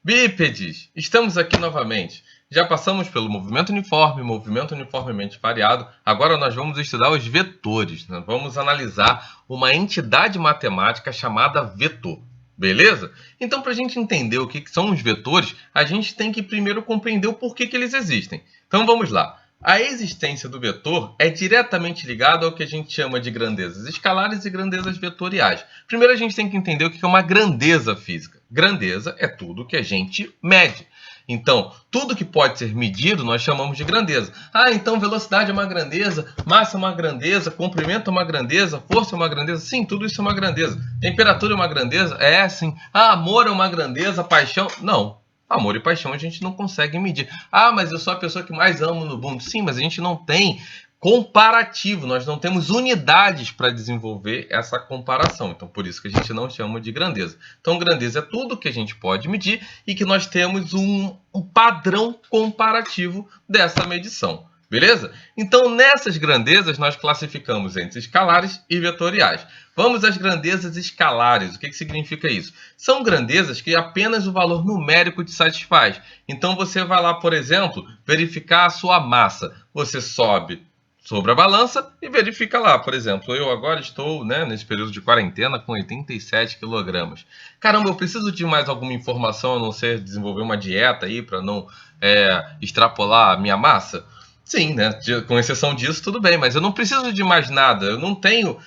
Bípedes, estamos aqui novamente. Já passamos pelo movimento uniforme, movimento uniformemente variado. Agora nós vamos estudar os vetores. Nós vamos analisar uma entidade matemática chamada vetor. Beleza? Então, para a gente entender o que são os vetores, a gente tem que primeiro compreender o porquê que eles existem. Então, vamos lá. A existência do vetor é diretamente ligada ao que a gente chama de grandezas escalares e grandezas vetoriais. Primeiro, a gente tem que entender o que é uma grandeza física. Grandeza é tudo que a gente mede. Então, tudo que pode ser medido, nós chamamos de grandeza. Então velocidade é uma grandeza, massa é uma grandeza, comprimento é uma grandeza, força é uma grandeza. Sim, tudo isso é uma grandeza. Temperatura é uma grandeza? É, sim. Amor é uma grandeza, paixão? Não. Amor e paixão a gente não consegue medir. Mas eu sou a pessoa que mais amo no mundo. Sim, mas a gente não tem comparativo, nós não temos unidades para desenvolver essa comparação. Então, por isso que a gente não chama de grandeza. Então, grandeza é tudo que a gente pode medir e que nós temos um padrão comparativo dessa medição. Beleza? Então, nessas grandezas, nós classificamos entre escalares e vetoriais. Vamos às grandezas escalares. O que significa isso? São grandezas que apenas o valor numérico te satisfaz. Então, você vai lá, por exemplo, verificar a sua massa. Você sobe sobre a balança e verifica lá. Por exemplo, eu agora estou, nesse período de quarentena com 87 kg. Caramba, eu preciso de mais alguma informação a não ser desenvolver uma dieta aí para não extrapolar a minha massa? Sim, com exceção disso, tudo bem, mas eu não preciso de mais nada. Eu não tenho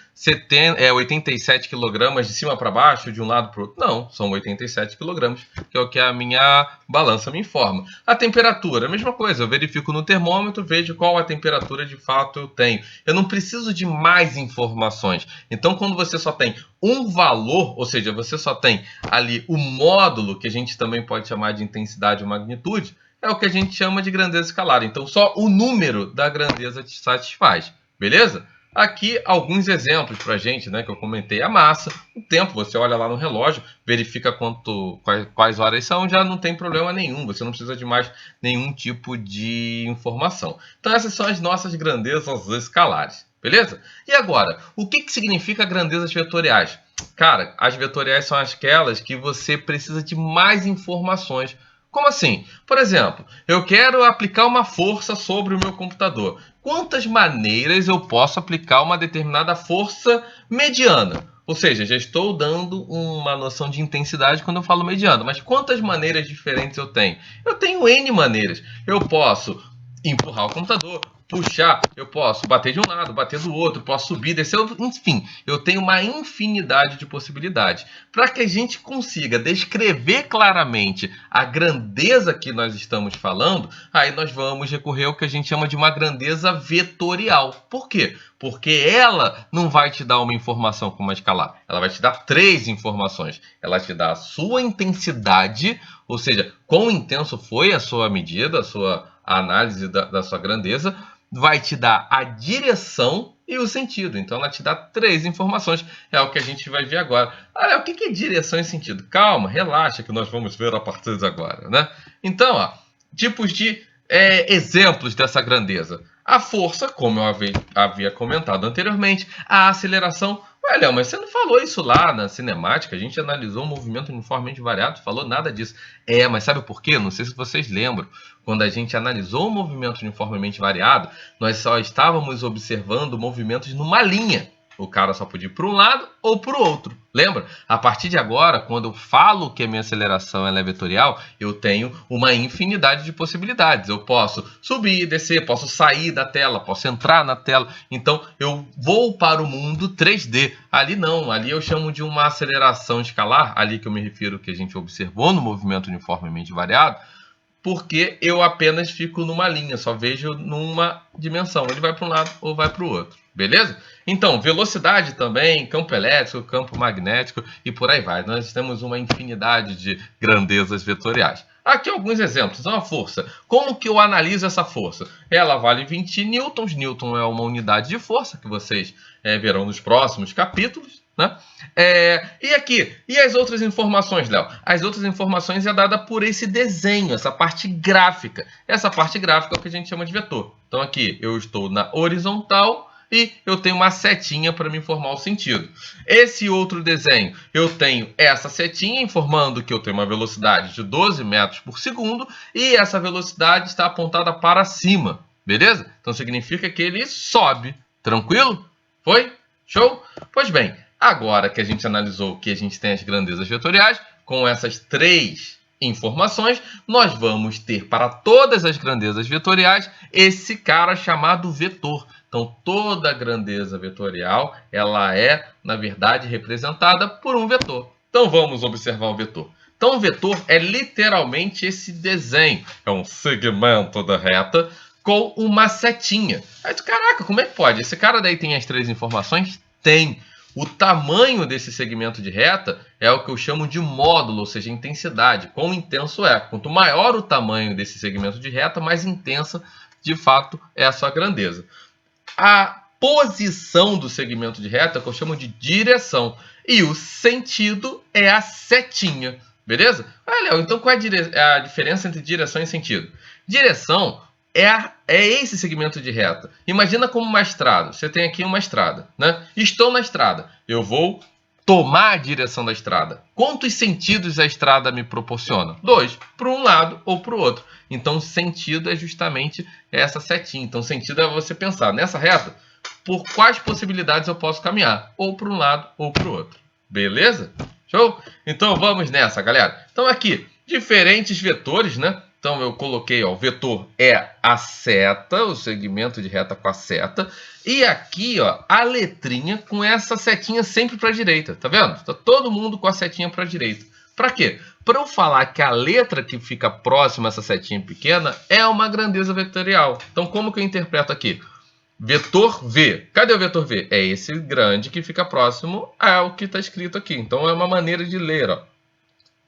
87 kg de cima para baixo, de um lado para o outro. Não, são 87 kg, que é o que a minha balança me informa. A temperatura, a mesma coisa. Eu verifico no termômetro, vejo qual a temperatura de fato eu tenho. Eu não preciso de mais informações. Então, quando você só tem um valor, ou seja, você só tem ali o módulo, que a gente também pode chamar de intensidade ou magnitude, é o que a gente chama de grandeza escalar. Então, só o número da grandeza te satisfaz. Beleza? Aqui, alguns exemplos para a gente, que eu comentei. A massa, o tempo, você olha lá no relógio, verifica quais horas são, já não tem problema nenhum. Você não precisa de mais nenhum tipo de informação. Então, essas são as nossas grandezas escalares. Beleza? E agora, o que significa grandezas vetoriais? Cara, as vetoriais são aquelas que você precisa de mais informações. Como assim? Por exemplo, eu quero aplicar uma força sobre o meu computador. Quantas maneiras eu posso aplicar uma determinada força mediana? Ou seja, já estou dando uma noção de intensidade quando eu falo mediana. Mas quantas maneiras diferentes eu tenho? Eu tenho N maneiras. Eu posso empurrar o computador, puxar, eu posso bater de um lado, bater do outro, posso subir, descer, enfim, eu tenho uma infinidade de possibilidades. Para que a gente consiga descrever claramente a grandeza que nós estamos falando, aí nós vamos recorrer ao que a gente chama de uma grandeza vetorial. Por quê? Porque ela não vai te dar uma informação como a escalar, ela vai te dar 3 informações. Ela te dá a sua intensidade, ou seja, quão intenso foi a sua medida, a sua análise da sua grandeza, vai te dar a direção e o sentido. Então, ela te dá 3 informações. É o que a gente vai ver agora. O que é direção e sentido? Calma, relaxa que nós vamos ver a partir de agora. Então, tipos de exemplos dessa grandeza. A força, como eu havia comentado anteriormente. A aceleração. Léo, mas você não falou isso lá na cinemática? A gente analisou o movimento uniformemente variado, falou nada disso. Mas sabe por quê? Não sei se vocês lembram. Quando a gente analisou o movimento uniformemente variado, nós só estávamos observando movimentos numa linha. O cara só podia ir para um lado ou para o outro. Lembra? A partir de agora, quando eu falo que a minha aceleração ela é vetorial, eu tenho uma infinidade de possibilidades. Eu posso subir, descer, posso sair da tela, posso entrar na tela. Então, eu vou para o mundo 3D. Ali não, ali eu chamo de uma aceleração escalar, ali que eu me refiro que a gente observou no movimento uniformemente variado, porque eu apenas fico numa linha, só vejo numa dimensão. Ele vai para um lado ou vai para o outro. Beleza? Então, velocidade também, campo elétrico, campo magnético e por aí vai. Nós temos uma infinidade de grandezas vetoriais. Aqui alguns exemplos. Então, a força. Como que eu analiso essa força? Ela vale 20 newtons. Newton é uma unidade de força que vocês verão nos próximos capítulos. E aqui, e as outras informações, Léo? As outras informações é dada por esse desenho, essa parte gráfica. Essa parte gráfica é o que a gente chama de vetor. Então aqui eu estou na horizontal e eu tenho uma setinha para me informar o sentido. Esse outro desenho, eu tenho essa setinha informando que eu tenho uma velocidade de 12 metros por segundo e essa velocidade está apontada para cima, beleza? Então significa que ele sobe, tranquilo? Foi? Show? Pois bem, agora que a gente analisou que a gente tem as grandezas vetoriais, com essas três informações, nós vamos ter para todas as grandezas vetoriais esse cara chamado vetor. Então, toda grandeza vetorial, ela é, na verdade, representada por um vetor. Então, vamos observar o vetor. Então, o vetor é literalmente esse desenho. É um segmento da reta com uma setinha. Aí, caraca, como é que pode? Esse cara daí tem as três informações? Tem. O tamanho desse segmento de reta é o que eu chamo de módulo, ou seja, intensidade. Quão intenso é. Quanto maior o tamanho desse segmento de reta, mais intensa, de fato, é a sua grandeza. A posição do segmento de reta é o que eu chamo de direção. E o sentido é a setinha. Beleza? Léo, então qual é a diferença entre direção e sentido? Direção é esse segmento de reta. Imagina como uma estrada. Você tem aqui uma estrada, né? Estou na estrada. Eu vou tomar a direção da estrada. Quantos sentidos a estrada me proporciona? 2, para um lado ou para o outro. Então, sentido é justamente essa setinha. Então, sentido é você pensar nessa reta, por quais possibilidades eu posso caminhar? Ou para um lado ou para o outro. Beleza? Show? Então, vamos nessa, galera. Então, aqui, diferentes vetores, né? Então, eu coloquei, ó, o vetor é a seta, o segmento de reta com a seta. E aqui, ó, a letrinha com essa setinha sempre para a direita. Tá vendo? Tá todo mundo com a setinha para a direita. Para quê? Para eu falar que a letra que fica próxima a essa setinha pequena é uma grandeza vetorial. Então, como que eu interpreto aqui? Vetor V. Cadê o vetor V? É esse grande que fica próximo ao que está escrito aqui. Então, é uma maneira de ler, ó.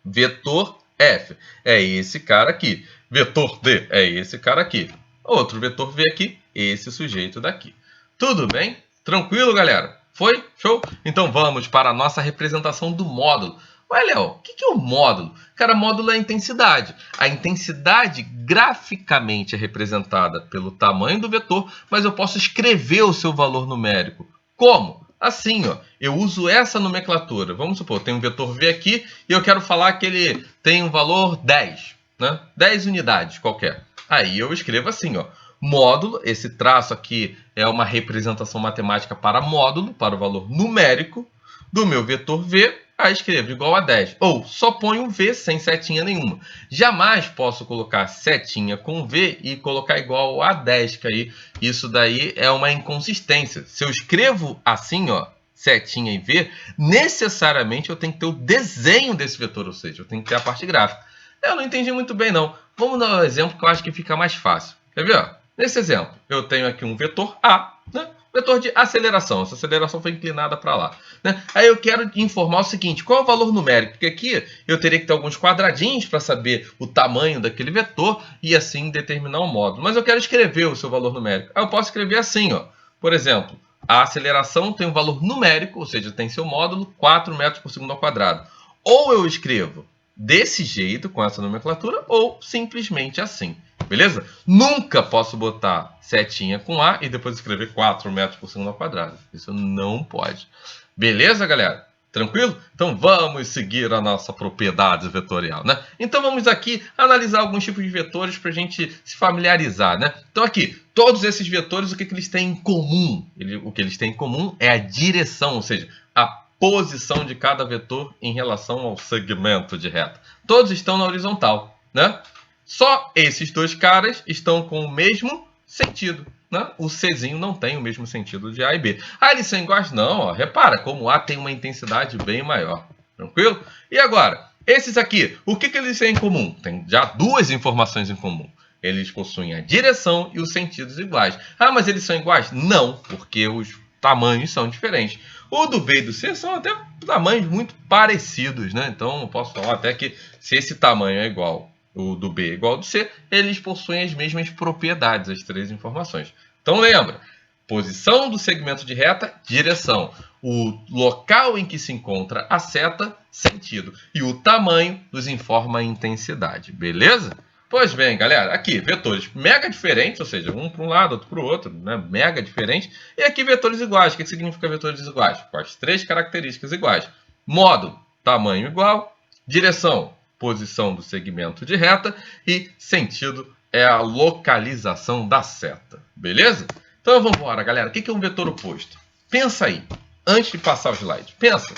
Vetor F é esse cara aqui. Vetor D é esse cara aqui. Outro vetor V aqui, esse sujeito daqui. Tudo bem? Tranquilo, galera? Foi? Show? Então vamos para a nossa representação do módulo. Ué, Léo, o que é o módulo? Cara, módulo é a intensidade. A intensidade graficamente é representada pelo tamanho do vetor, mas eu posso escrever o seu valor numérico. Como? Assim, ó, eu uso essa nomenclatura. Vamos supor, tem um vetor V aqui e eu quero falar que ele tem um valor 10, né? 10 unidades qualquer. Aí eu escrevo assim, ó, módulo, esse traço aqui é uma representação matemática para módulo, para o valor numérico do meu vetor V, aí escrevo igual a 10. Ou só ponho um V sem setinha nenhuma. Jamais posso colocar setinha com V e colocar igual a 10, que aí isso daí é uma inconsistência. Se eu escrevo assim, ó, setinha e V, necessariamente eu tenho que ter o desenho desse vetor, ou seja, eu tenho que ter a parte gráfica. Eu não entendi muito bem, não. Vamos dar um exemplo que eu acho que fica mais fácil. Quer ver? Ó? Nesse exemplo, eu tenho aqui um vetor A, né? Vetor de aceleração. Essa aceleração foi inclinada para lá, né? Aí eu quero informar o seguinte, qual é o valor numérico? Porque aqui eu teria que ter alguns quadradinhos para saber o tamanho daquele vetor e assim determinar o módulo. Mas eu quero escrever o seu valor numérico. Aí eu posso escrever assim, ó. Por exemplo, a aceleração tem um valor numérico, ou seja, tem seu módulo 4 metros por segundo ao quadrado. Ou eu escrevo desse jeito, com essa nomenclatura, ou simplesmente assim. Beleza? Nunca posso botar setinha com A e depois escrever 4 metros por segundo ao quadrado. Isso não pode. Beleza, galera? Tranquilo? Então vamos seguir a nossa propriedade vetorial, né? Então vamos aqui analisar alguns tipos de vetores para a gente se familiarizar, né? Então aqui, todos esses vetores, o que eles têm em comum? O que eles têm em comum é a direção, ou seja, a posição de cada vetor em relação ao segmento de reta. Todos estão na horizontal, né? Só esses dois caras estão com o mesmo sentido, né? O Czinho não tem o mesmo sentido de A e B. Ah, eles são iguais? Não, ó. Repara como A tem uma intensidade bem maior. Tranquilo? E agora, esses aqui, o que eles têm em comum? Tem já duas informações em comum. Eles possuem a direção e os sentidos iguais. Ah, mas eles são iguais? Não, porque os tamanhos são diferentes. O do B e do C são até tamanhos muito parecidos, né? Então, eu posso falar até que se esse tamanho é igual, o do B é igual ao do C, eles possuem as mesmas propriedades, as três informações. Então, lembra, posição do segmento de reta, direção. O local em que se encontra a seta, sentido. E o tamanho nos informa a intensidade, beleza? Pois bem, galera, aqui, vetores mega diferentes, ou seja, um para um lado, outro para o outro, né? Mega diferente. E aqui, vetores iguais. O que significa vetores iguais? Com as três características iguais. Modo, tamanho igual. Direção, posição do segmento de reta. E sentido é a localização da seta. Beleza? Então vamos embora, galera. O que é um vetor oposto? Pensa aí, antes de passar o slide. Pensa,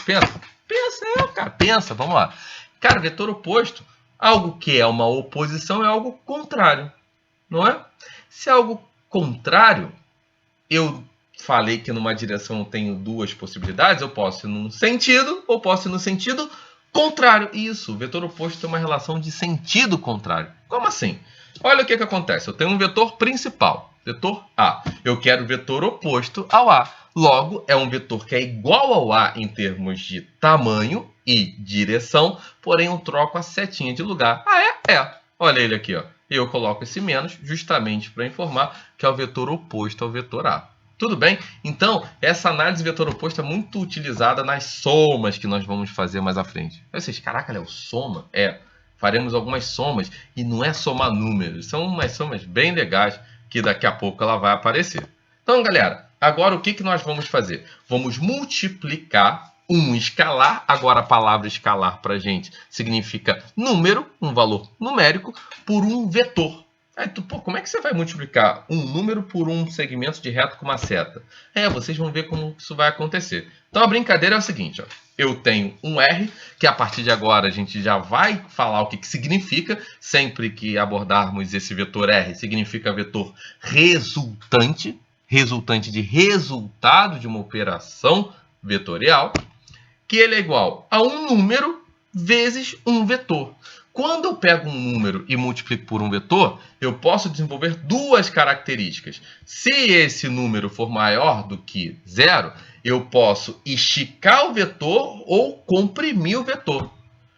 cara, pensa, vamos lá. Cara, vetor oposto, algo que é uma oposição é algo contrário, não é? Se é algo contrário, eu falei que numa direção eu tenho duas possibilidades, eu posso ir num sentido ou posso ir no sentido contrário. Isso, o vetor oposto tem uma relação de sentido contrário. Como assim? Olha o que acontece, eu tenho um vetor principal, vetor A. Eu quero o vetor oposto ao A. Logo, é um vetor que é igual ao A em termos de tamanho e direção, porém eu troco a setinha de lugar. Ah, é? É. Olha ele aqui, ó. Eu coloco esse menos justamente para informar que é o vetor oposto ao vetor A. Tudo bem? Então, essa análise vetor oposto é muito utilizada nas somas que nós vamos fazer mais à frente. Vocês, caraca, Léo, soma? É. Faremos algumas somas e não é somar números. São umas somas bem legais que daqui a pouco ela vai aparecer. Então, galera, agora o que nós vamos fazer? Vamos multiplicar um escalar. Agora a palavra escalar para a gente significa número, um valor numérico, por um vetor. Aí tu, pô, como é que você vai multiplicar um número por um segmento de reta com uma seta? Vocês vão ver como isso vai acontecer. Então a brincadeira é o seguinte, ó. Eu tenho um R, que a partir de agora a gente já vai falar o que significa. Sempre que abordarmos esse vetor R, significa vetor resultante. Resultante de resultado de uma operação vetorial. Que ele é igual a um número vezes um vetor. Quando eu pego um número e multiplico por um vetor, eu posso desenvolver duas características. Se esse número for maior do que zero, eu posso esticar o vetor ou comprimir o vetor.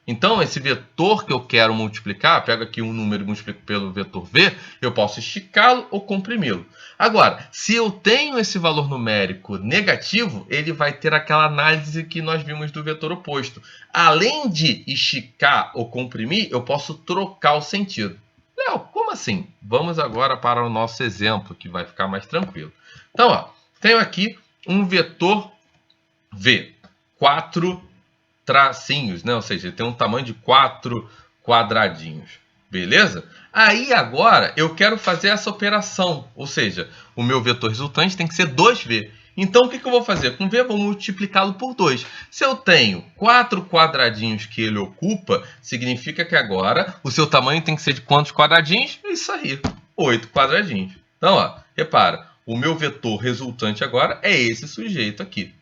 Então, esse vetor que eu quero multiplicar, pego aqui um número e multiplico pelo vetor v, eu posso esticá-lo ou comprimi-lo. Agora, se eu tenho esse valor numérico negativo, ele vai ter aquela análise que nós vimos do vetor oposto. Além de esticar ou comprimir, eu posso trocar o sentido. Léo, como assim? Vamos agora para o nosso exemplo, que vai ficar mais tranquilo. Então, ó, tenho aqui um vetor v, 4 tracinhos, né? Ou seja, ele tem um tamanho de 4 quadradinhos, beleza? Aí agora eu quero fazer essa operação, ou seja, o meu vetor resultante tem que ser 2v. Então o que eu vou fazer? Com v eu vou multiplicá-lo por 2. Se eu tenho 4 quadradinhos que ele ocupa, significa que agora o seu tamanho tem que ser de quantos quadradinhos? Isso aí, 8 quadradinhos. Então, ó, repara, o meu vetor resultante agora é esse sujeito aqui.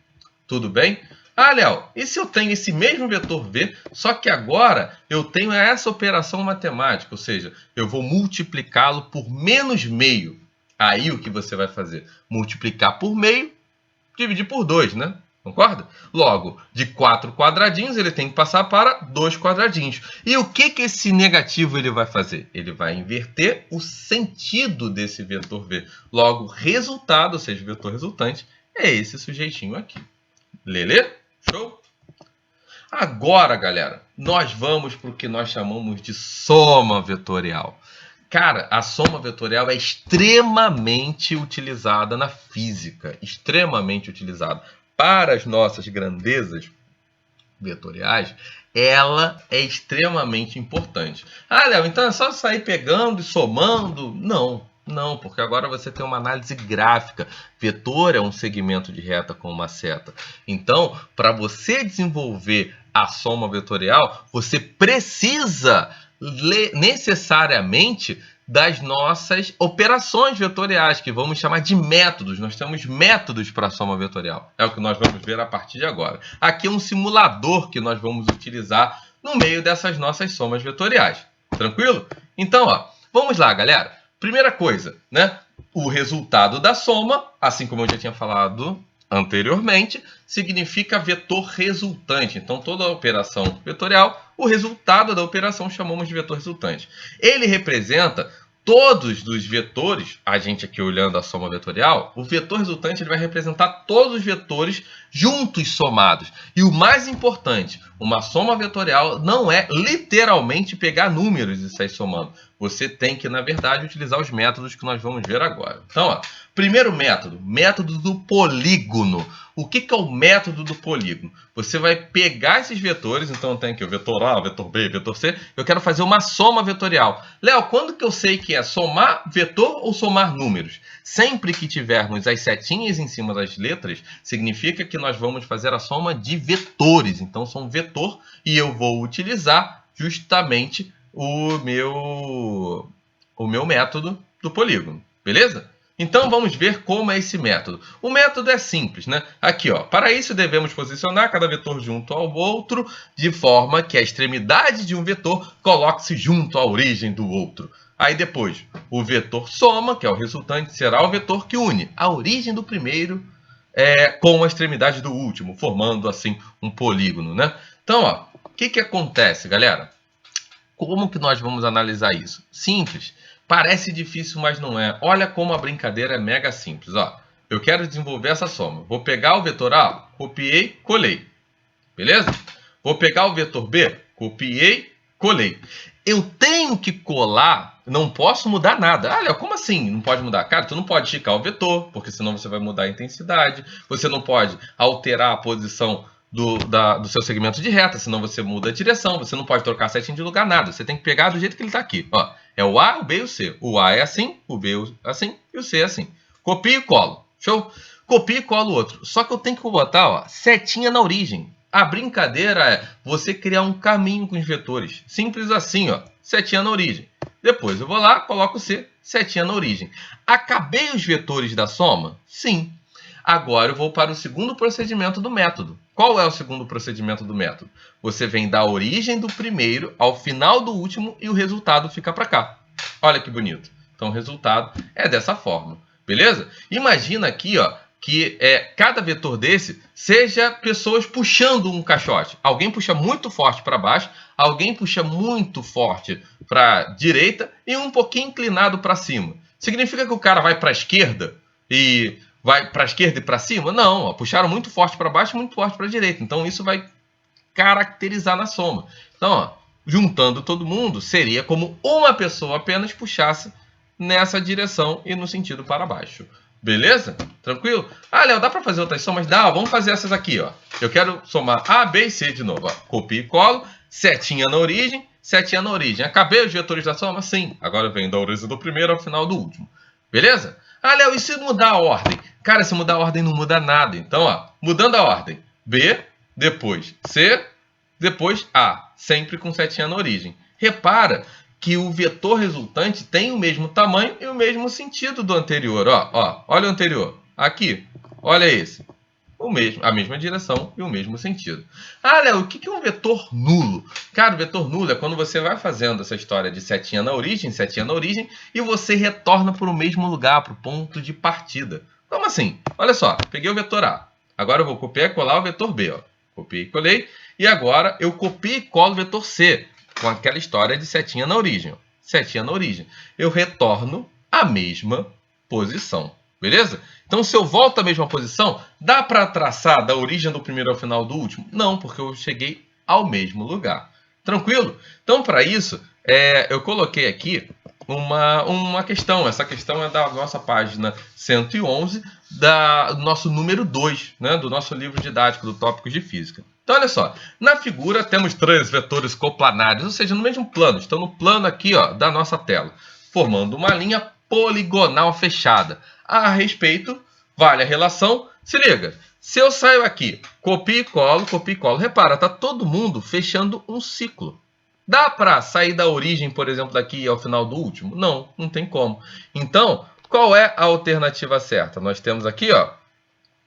Tudo bem? Ah, Léo, e se eu tenho esse mesmo vetor v, só que agora eu tenho essa operação matemática, ou seja, eu vou multiplicá-lo por menos meio. Aí o que você vai fazer? Multiplicar por meio, dividir por 2, né? Concorda? Logo, de 4 quadradinhos, ele tem que passar para 2 quadradinhos. E o que esse negativo ele vai fazer? Ele vai inverter o sentido desse vetor v. Logo, resultado, ou seja, o vetor resultante, é esse sujeitinho aqui. Lelê? Show? Agora, galera, nós vamos para o que nós chamamos de soma vetorial. Cara, a soma vetorial é extremamente utilizada na física. Extremamente utilizada. Para as nossas grandezas vetoriais, ela é extremamente importante. Ah, Léo, então é só sair pegando e somando? Não. Não, porque agora você tem uma análise gráfica. Vetor é um segmento de reta com uma seta. Então, para você desenvolver a soma vetorial, você precisa necessariamente das nossas operações vetoriais, que vamos chamar de métodos. Nós temos métodos para a soma vetorial. É o que nós vamos ver a partir de agora. Aqui é um simulador que nós vamos utilizar no meio dessas nossas somas vetoriais. Tranquilo? Então, ó, vamos lá, galera. Primeira coisa, né? O resultado da soma, assim como eu já tinha falado anteriormente, significa vetor resultante. Então, toda operação vetorial, o resultado da operação chamamos de vetor resultante. Ele representa todos os vetores, a gente aqui olhando a soma vetorial, o vetor resultante ele vai representar todos os vetores juntos somados. E o mais importante, uma soma vetorial não é literalmente pegar números e sair somando. Você tem que, na verdade, utilizar os métodos que nós vamos ver agora. Então, ó, primeiro método, método do polígono. O que é o método do polígono? Você vai pegar esses vetores, então tem aqui o vetor A, o vetor B, o vetor C. Eu quero fazer uma soma vetorial. Léo, quando que eu sei que é somar vetor ou somar números? Sempre que tivermos as setinhas em cima das letras, significa que nós vamos fazer a soma de vetores. Então, são vetor e eu vou utilizar justamente o meu método do polígono. Beleza? Então, vamos ver como é esse método. O método é simples, né? Aqui, ó. Para isso, devemos posicionar cada vetor junto ao outro, de forma que a extremidade de um vetor coloque-se junto à origem do outro. Aí depois, o vetor soma, que é o resultante, será o vetor que une a origem do primeiro com a extremidade do último, formando, assim, um polígono, né? Então, ó, o que acontece, galera? Como que nós vamos analisar isso? Simples. Parece difícil, mas não é. Olha como a brincadeira é mega simples. Ó, eu quero desenvolver essa soma. Vou pegar o vetor A, copiei, colei. Beleza? Vou pegar o vetor B, copiei, colei. Eu tenho que colar, não posso mudar nada. Olha, como assim não pode mudar? Cara, tu não pode esticar o vetor, porque senão você vai mudar a intensidade. Você não pode alterar a posição do seu segmento de reta, senão você muda a direção. Você não pode trocar a setinha de lugar, nada. Você tem que pegar do jeito que ele está aqui. Ó, é o A, o B e o C. O A é assim, o B é assim e o C é assim. Copio e colo. Show? Copio e colo o outro. Só que eu tenho que botar, ó, setinha na origem. A brincadeira é você criar um caminho com os vetores. Simples assim, ó. Setinha na origem. Depois eu vou lá, coloco C, setinha na origem. Acabei os vetores da soma? Sim. Agora eu vou para o segundo procedimento do método. Qual é o segundo procedimento do método? Você vem da origem do primeiro ao final do último e o resultado fica para cá. Olha que bonito. Então o resultado é dessa forma. Beleza? Imagina aqui, ó, que cada vetor desse seja pessoas puxando um caixote. Alguém puxa muito forte para baixo, alguém puxa muito forte para a direita e um pouquinho inclinado para cima. Significa que o cara vai para a esquerda e vai para a esquerda e para cima? Não, ó, puxaram muito forte para baixo e muito forte para a direita. Então isso vai caracterizar na soma. Então, ó, juntando todo mundo, seria como uma pessoa apenas puxasse nessa direção e no sentido para baixo. Beleza? Tranquilo? Ah, Léo, dá para fazer outras somas? Dá, vamos fazer essas aqui, ó. Eu quero somar A, B e C de novo, ó. Copio e colo, setinha na origem, setinha na origem. Acabei os vetores da soma? Sim. Agora eu venho da origem do primeiro ao final do último. Beleza? Ah, Léo, e se mudar a ordem? Cara, se mudar a ordem não muda nada. Então, ó, mudando a ordem. B, depois C, depois A. Sempre com setinha na origem. Repara que o vetor resultante tem o mesmo tamanho e o mesmo sentido do anterior. Ó, olha o anterior. Aqui, olha esse. A mesma direção e o mesmo sentido. Ah, Léo, o que é um vetor nulo? Cara, o vetor nulo é quando você vai fazendo essa história de setinha na origem, e você retorna para o mesmo lugar, para o ponto de partida. Como assim? Olha só, peguei o vetor A. Agora eu vou copiar e colar o vetor B. Ó. Copiei e colei. E agora eu copio e colo o vetor C, com aquela história de setinha na origem. Ó. Setinha na origem. Eu retorno à mesma posição. Beleza? Então, se eu volto à mesma posição, dá para traçar da origem do primeiro ao final do último? Não, porque eu cheguei ao mesmo lugar. Tranquilo? Então, para isso, eu coloquei aqui uma questão. Essa questão é da nossa página 111, do nosso número 2, né, do nosso livro didático do Tópicos de Física. Então, olha só. Na figura, temos 3 vetores coplanares, ou seja, no mesmo plano. Estão no plano aqui, ó, da nossa tela, formando uma linha poligonal fechada. A respeito, vale a relação. Se liga, se eu saio aqui, copio e colo, repara, tá todo mundo fechando um ciclo. Dá para sair da origem, por exemplo, daqui ao final do último? Não, não tem como. Então, qual é a alternativa certa? Nós temos aqui, ó,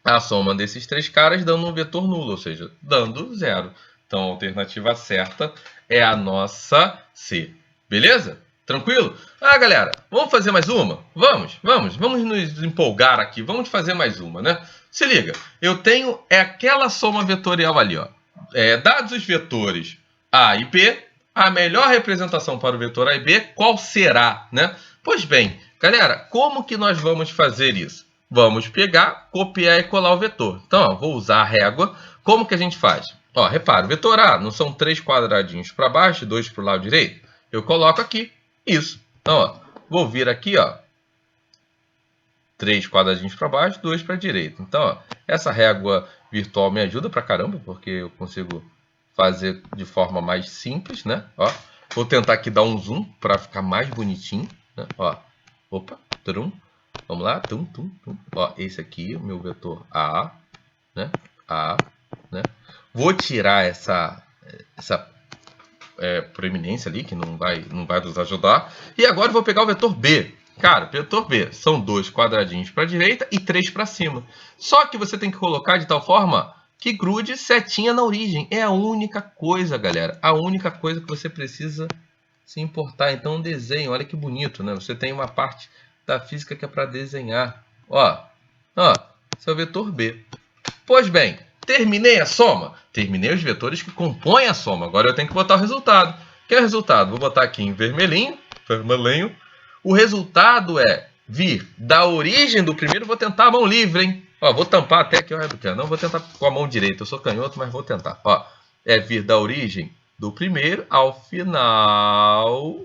a soma desses 3 caras dando um vetor nulo, ou seja, dando 0. Então, a alternativa certa é a nossa C. Beleza? Tranquilo? Ah, galera, vamos fazer mais uma? Vamos nos empolgar aqui. Vamos fazer mais uma, né? Se liga, eu tenho aquela soma vetorial ali, ó. Dados os vetores A e B, a melhor representação para o vetor A e B, qual será, né? Pois bem, galera, como que nós vamos fazer isso? Vamos pegar, copiar e colar o vetor. Então, ó, vou usar a régua. Como que a gente faz? Ó, repara, o vetor A não são 3 quadradinhos para baixo e 2 para o lado direito? Eu coloco aqui, isso. Então, ó, vou vir aqui, ó, 3 quadradinhos para baixo, 2 para a direita. Então, ó, essa régua virtual me ajuda pra caramba, porque eu consigo fazer de forma mais simples, né? Ó, vou tentar aqui dar um zoom para ficar mais bonitinho, né? Ó, opa, trum. Vamos lá, tum, tum, tum. Ó, esse aqui, o meu vetor A, né? A, né? Vou tirar essa proeminência ali, que não vai nos ajudar. E agora eu vou pegar o vetor B. Cara, vetor B são 2 quadradinhos para a direita e 3 para cima. Só que você tem que colocar de tal forma que grude setinha na origem. É a única coisa, galera. A única coisa que você precisa se importar. Então, desenho. Olha que bonito, né? Você tem uma parte da física que é para desenhar. Ó, esse é o vetor B. Pois bem, terminei a soma? Terminei os vetores que compõem a soma. Agora eu tenho que botar o resultado. Que é o resultado? Vou botar aqui em vermelhinho. O resultado é vir da origem do primeiro. Vou tentar a mão livre, hein? Ó, vou tampar até aqui. Não vou tentar com a mão direita. Eu sou canhoto, mas vou tentar. Ó, é vir da origem do primeiro ao final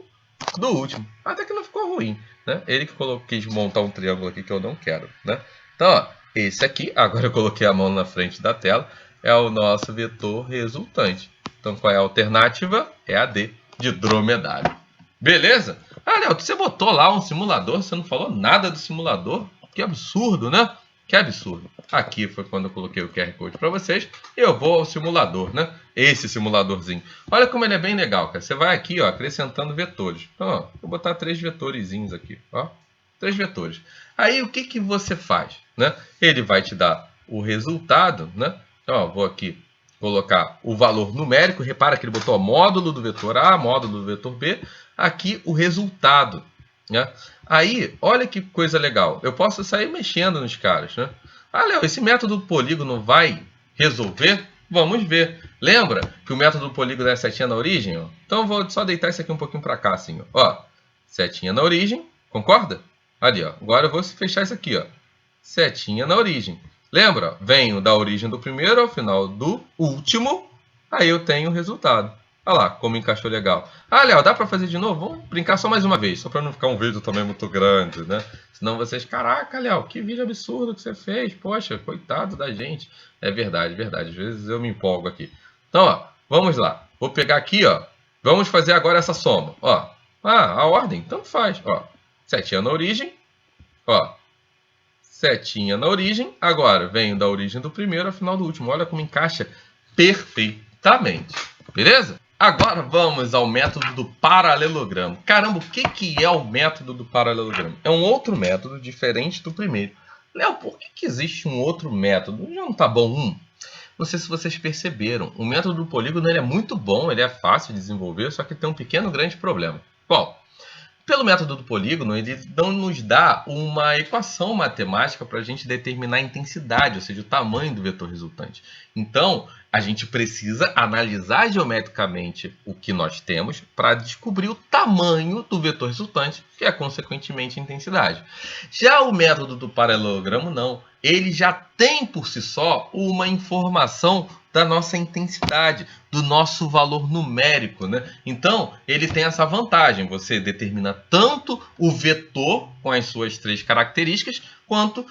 do último. Até que não ficou ruim, né? Ele que quis montar um triângulo aqui que eu não quero, né? Então, ó, esse aqui, agora eu coloquei a mão na frente da tela, é o nosso vetor resultante. Então, qual é a alternativa? É a D, de dromedário. Beleza? Ah, Léo, você botou lá um simulador, você não falou nada do simulador? Que absurdo, né? Que absurdo. Aqui foi quando eu coloquei o QR Code para vocês. Eu vou ao simulador, né? Esse simuladorzinho. Olha como ele é bem legal, cara. Você vai aqui, ó, acrescentando vetores. Então, ó, vou botar 3 vetorezinhos aqui, ó. 3 vetores. Aí, o que que você faz, né? Ele vai te dar o resultado, né? Então, ó, vou aqui colocar o valor numérico. Repara que ele botou o módulo do vetor A, módulo do vetor B. Aqui, o resultado, né? Aí, olha que coisa legal. Eu posso sair mexendo nos caras, né? Ah, Léo, esse método do polígono vai resolver? Vamos ver. Lembra que o método do polígono é setinha na origem? Ó? Então, eu vou só deitar isso aqui um pouquinho para cá, assim. Ó, setinha na origem, concorda? Ali, ó. Agora eu vou fechar isso aqui, ó. Setinha na origem. Lembra? Venho da origem do primeiro ao final do último. Aí eu tenho o resultado. Olha lá como encaixou legal. Ah, Léo, dá para fazer de novo? Vamos brincar só mais uma vez. Só para não ficar um vídeo também muito grande, né? Senão vocês, caraca, Léo, que vídeo absurdo que você fez. Poxa, coitado da gente. É verdade, verdade. Às vezes eu me empolgo aqui. Então, ó, vamos lá. Vou pegar aqui, ó. Vamos fazer agora essa soma. Ó, a ordem, tanto faz. Ó, setinha na origem. Ó, setinha na origem. Agora, venho da origem do primeiro ao final do último. Olha como encaixa perfeitamente. Beleza? Agora vamos ao método do paralelogramo. Caramba, o que é o método do paralelogramo? É um outro método diferente do primeiro. Léo, por que existe um outro método? Já não tá bom um? Não sei se vocês perceberam. O método do polígono ele é muito bom, ele é fácil de desenvolver, só que tem um pequeno grande problema. Qual? Pelo método do polígono, ele não nos dá uma equação matemática para a gente determinar a intensidade, ou seja, o tamanho do vetor resultante. Então, a gente precisa analisar geometricamente o que nós temos para descobrir o tamanho do vetor resultante, que é, consequentemente, a intensidade. Já o método do paralelogramo, não. Ele já tem, por si só, uma informação da nossa intensidade, do nosso valor numérico, né? Então, ele tem essa vantagem. Você determina tanto o vetor com as suas 3 características, quanto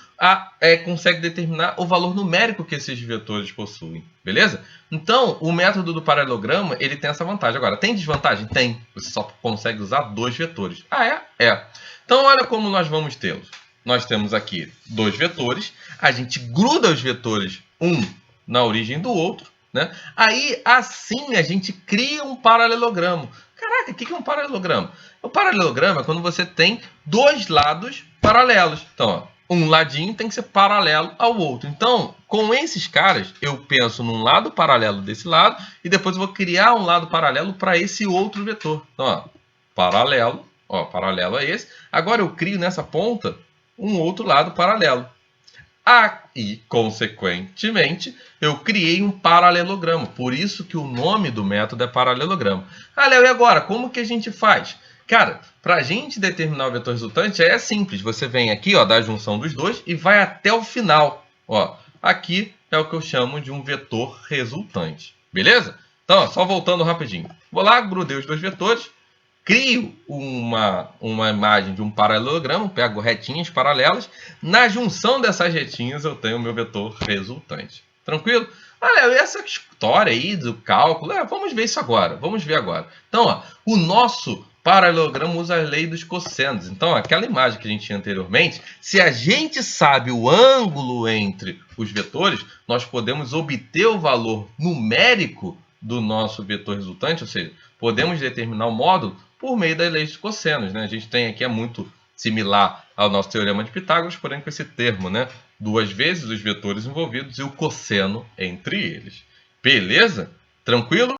consegue determinar o valor numérico que esses vetores possuem. Beleza? Então, o método do paralelogramo, ele tem essa vantagem. Agora, tem desvantagem? Tem. Você só consegue usar 2 vetores. Ah, é? É. Então, olha como nós vamos tê-los. Nós temos aqui 2 vetores. A gente gruda os vetores um na origem do outro, né? Aí, assim, a gente cria um paralelogramo. Caraca, o que é um paralelogramo? O paralelogramo é quando você tem 2 lados paralelos. Então, ó, um ladinho tem que ser paralelo ao outro. Então, com esses caras, eu penso num lado paralelo desse lado e depois eu vou criar um lado paralelo para esse outro vetor. Então, ó, paralelo a esse. Agora eu crio nessa ponta um outro lado paralelo. Aí, consequentemente, eu criei um paralelogramo. Por isso que o nome do método é paralelogramo. Ah, Léo, e agora? Como que a gente faz? Cara, para a gente determinar o vetor resultante é simples. Você vem aqui, ó, da junção dos dois e vai até o final. Ó, aqui é o que eu chamo de um vetor resultante. Beleza? Então, ó, só voltando rapidinho. Vou lá, grudei os dois vetores, crio uma imagem de um paralelogramo, pego retinhas paralelas. Na junção dessas retinhas eu tenho o meu vetor resultante. Tranquilo? Olha, essa história aí do cálculo, vamos ver isso agora. Vamos ver agora. Então, ó, o nosso paralelogramo usa a lei dos cossenos. Então, aquela imagem que a gente tinha anteriormente, se a gente sabe o ângulo entre os vetores, nós podemos obter o valor numérico do nosso vetor resultante, ou seja, podemos determinar o módulo por meio das leis dos cossenos, né? A gente tem aqui, é muito similar ao nosso teorema de Pitágoras, porém com esse termo, né? 2 vezes os vetores envolvidos e o cosseno entre eles. Beleza? Tranquilo?